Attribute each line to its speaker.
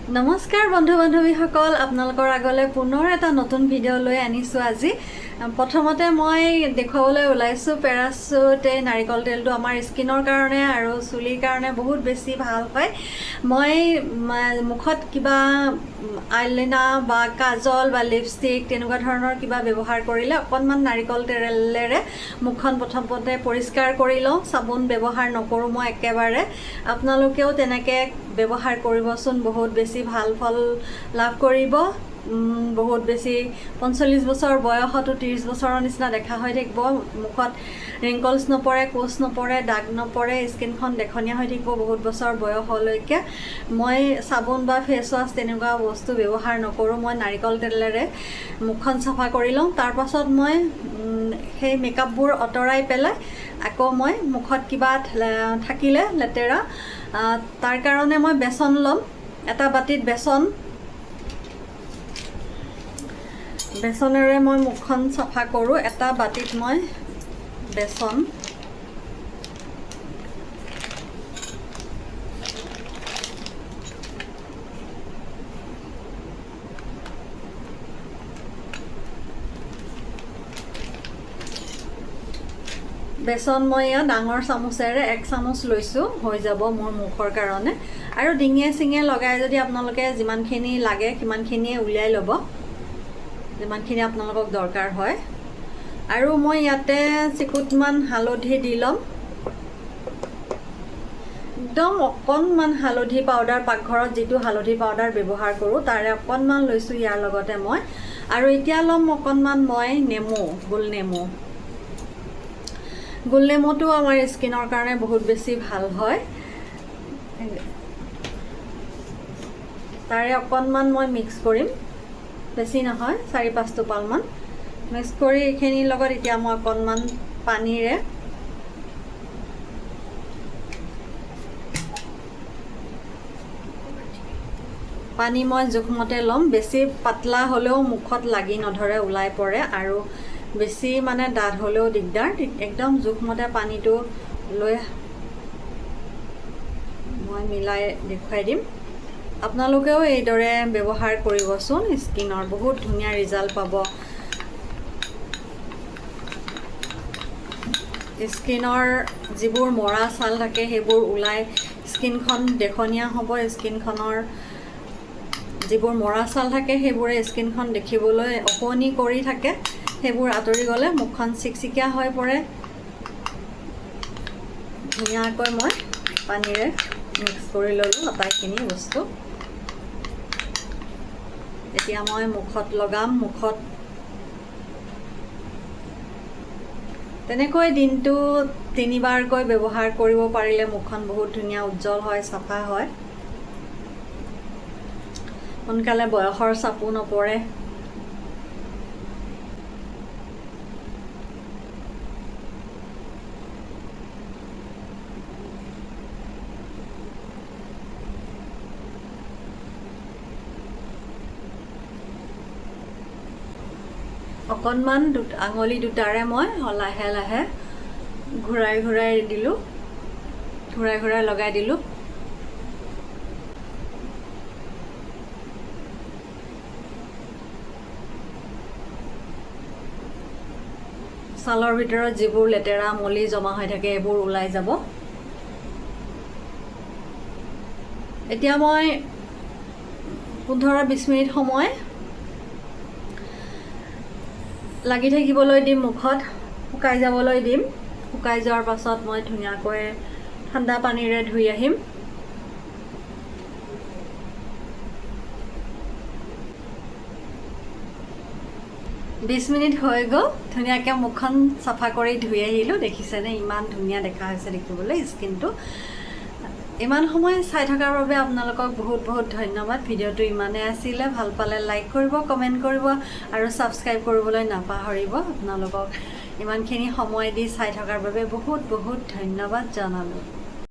Speaker 1: নমস্কাৰ বন্ধু বান্ধৱীসকল, আপোনালোকৰ আগলৈ পুনৰ এটা নতুন ভিডিঅ' লৈ আনিছোঁ। আজি প্ৰথমতে মই দেখুৱাবলৈ ওলাইছোঁ পেৰাচুট। এই নাৰিকল তেলটো আমাৰ স্কিনৰ কাৰণে আৰু চুলিৰ কাৰণে বহুত বেছি ভাল হয়। মই মুখত কিবা আইলাইনাৰ বা কাজল বা লিপষ্টিক তেনেকুৱা ধৰণৰ কিবা ব্যৱহাৰ কৰিলে অকণমান নাৰিকল তেলেৰে মুখখন প্ৰথমতে পৰিষ্কাৰ কৰি লওঁ। চাবোন ব্যৱহাৰ নকৰোঁ মই একেবাৰে। আপোনালোকেও তেনেকৈ ব্যৱহাৰ কৰিবচোন, বহুত বেছি ভাল ফল লাভ কৰিব। বহুত বেছি 45 বছৰ বয়সতো 30 বছৰৰ নিচিনা দেখা হৈ থাকিব। মুখত ৰিংকলছ নপৰে, কোচ নপৰে, দাগ নপৰে, স্কিনখন দেখনীয়া হৈ থাকিব বহুত বছৰ বয়সলৈকে। মই চাবোন বা ফেচ ৱাছ তেনেকুৱা বস্তু ব্যৱহাৰ নকৰোঁ। মই নাৰিকল তেলেৰে মুখখন চাফা কৰি লওঁ। তাৰপাছত মই সেই মেকআপবোৰ আঁতৰাই পেলাই আকৌ মই মুখত কিবা থাকিলে লেতেৰা, তাৰ কাৰণে মই বেচন ল'ম। এটা বাতিত বেচনেৰে মই মুখখন চাফা কৰোঁ। এটা বাতিত মই বেচন, মই ইয়াত ডাঙৰ চামুচেৰে 1 চামুচ লৈছোঁ, হৈ যাব মোৰ মুখৰ কাৰণে। আৰু ডিঙিয়ে চিঙিয়ে লগাই যদি আপোনালোকে যিমানখিনি লাগে সিমানখিনিয়ে উলিয়াই ল'ব, যিমানখিনি আপোনালোকক দৰকাৰ হয়। আৰু মই ইয়াতে চিকুটমান হালধি দি ল'ম, একদম অকণমান হালধি পাউডাৰ, পাকঘৰত যিটো হালধি পাউডাৰ ব্যৱহাৰ কৰোঁ তাৰে অকণমান লৈছোঁ ইয়াৰ লগতে মই। আৰু এতিয়া ল'ম অকণমান মই নেমু, গোল নেমুটো আমাৰ স্কিনৰ কাৰণে বহুত বেছি ভাল হয়। তাৰে অকণমান মই মিক্স কৰিম, বেছি নহয়, 4-5 টোপালমান মিক্স কৰি এইখিনিৰ লগত এতিয়া মই অকণমান পানীৰে মই জোখমতে ল'ম। বেছি পাতলা হ'লেও মুখত লাগি নধৰে, ওলাই পৰে, আৰু বেছি ডাঠ হ'লেও দিগদাৰ। একদম জোখমতে পানীটো লৈ মই মিলাই দেখুৱাই দিম। আপোনালোকেও এইদৰে ব্যৱহাৰ কৰিবচোন, স্কিনৰ বহুত ধুনীয়া ৰিজাল্ট পাব। স্কিনৰ যিবোৰ মৰা ছাল থাকে সেইবোৰ ওলাই, স্কিনখন দেখনীয়া হ'ব। স্কিনখনৰ যিবোৰ মৰা ছাল থাকে সেইবোৰে স্কিনখন দেখিবলৈ অকণি কৰি থাকে, সেইবোৰ আঁতৰি গ'লে মুখখন চিকচিকীয়া হৈ পৰে। ধুনীয়াকৈ মই পানীৰে মিক্স কৰি ল'লোঁ আটাইখিনি বস্তু। এতিয়া মই মুখত লগাম। মুখত তেনেকৈ দিনটো 3বাৰকৈ ব্যৱহাৰ কৰিব পাৰিলে মুখখন বহুত ধুনীয়া উজ্জ্বল হয়, চাফা হয়। সোনকালে বয়সৰ চাপো নপৰে। অকণমান আঙুলি দুটাৰে মই লাহে লাহে ঘূৰাই লগাই দিলোঁ। ছালৰ ভিতৰত যিবোৰ লেতেৰা মলি জমা হৈ থাকে এইবোৰ ওলাই যাব। এতিয়া মই 15-20 মিনিট সময় লাগি থাকিবলৈ দিম, মুখত শুকাই যাবলৈ দিম। শুকাই যোৱাৰ পাছত মই ধুনীয়াকৈ ঠাণ্ডা পানীৰে ধুই আহিম। বিশ মিনিট হৈ গ'ল, ধুনীয়াকৈ মুখখন চাফা কৰি ধুই আহিলোঁ। দেখিছেনে ইমান ধুনীয়া দেখা হৈছে দেখিবলৈ স্কিনটো। ইমান সময় চাই থকাৰ বাবে আপোনালোকক বহুত বহুত ধন্যবাদ। ভিডিঅ'টো ইমানেই আছিলে। ভাল পালে লাইক কৰিব, কমেণ্ট কৰিব আৰু ছাবস্ক্ৰাইব কৰিবলৈ নাপাহৰিব। আপোনালোকক ইমানখিনি সময় দি চাই থকাৰ বাবে বহুত বহুত ধন্যবাদ জনালোঁ।